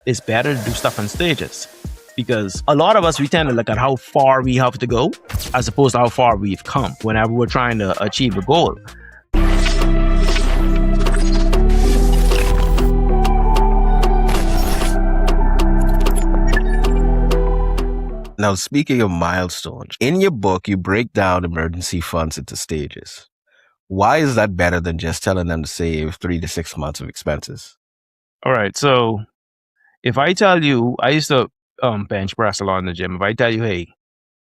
it's better to do stuff in stages, because a lot of us, we tend to look at how far we have to go as opposed to how far we've come whenever we're trying to achieve a goal. Now, speaking of milestones, in your book, you break down emergency funds into stages. Why is that better than just telling them to save 3 to 6 months of expenses? All right. So if I tell you, I used to bench press a lot in the gym. If I tell you, hey,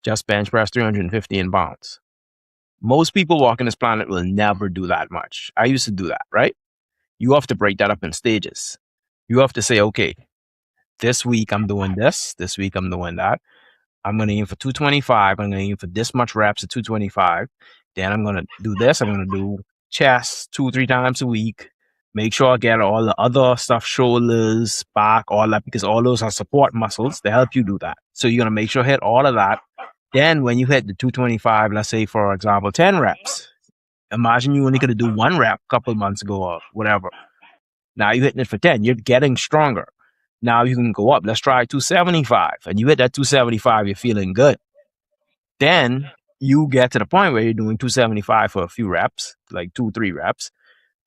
just bench press 315 pounds, most people walking this planet will never do that much. I used to do that, right? You have to break that up in stages. You have to say, okay, this week I'm doing this. This week I'm doing that. I'm going to aim for 225. I'm going to aim for this much reps at 225. Then I'm going to do this. I'm going to do chest 2-3 times a week. Make sure I get all the other stuff, shoulders, back, all that, because all those are support muscles. They help you do that. So you're going to make sure hit all of that. Then when you hit the 225, let's say, for example, 10 reps, imagine you only could do 1 rep a couple months ago or whatever. Now you're hitting it for 10. You're getting stronger. Now you can go up. Let's try 275. And you hit that 275, you're feeling good. Then you get to the point where you're doing 275 for a few reps, like 2-3 reps.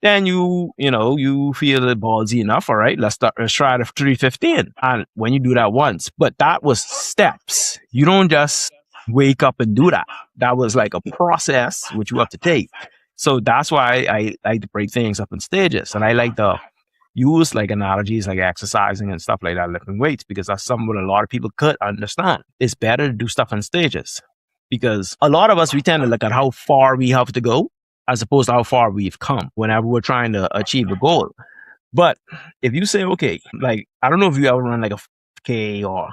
Then you feel ballsy enough. All right, let's try the 315. And when you do that once, but that was steps. You don't just wake up and do that. That was like a process which you have to take. So that's why I like to break things up in stages. And I like to use like analogies like exercising and stuff like that, lifting weights, because that's something a lot of people could understand. It's better to do stuff in stages, because a lot of us, we tend to look at how far we have to go as opposed to how far we've come whenever we're trying to achieve a goal. But if you say, okay, like, I don't know if you ever run like a K or...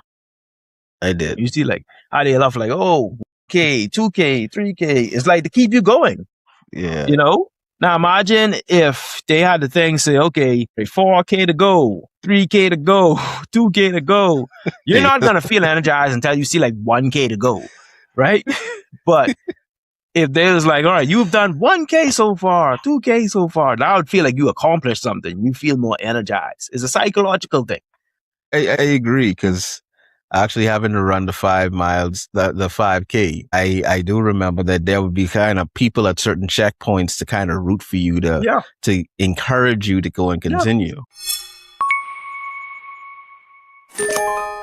I did. You see like how they love like, oh, K, 2K, 3K. It's like to keep you going. Yeah. You know? Now imagine if they had the thing say, okay, 4K to go, 3K to go, 2K to go. You're not going to feel energized until you see like 1K to go, right? But if there's like, all right, you've done 1K so far, 2K so far, that would feel like you accomplished something. You feel more energized. It's a psychological thing. I agree, because actually having to run the 5 miles, the 5K, I do remember that there would be kind of people at certain checkpoints to kind of root for you to encourage you to go and continue. Yeah.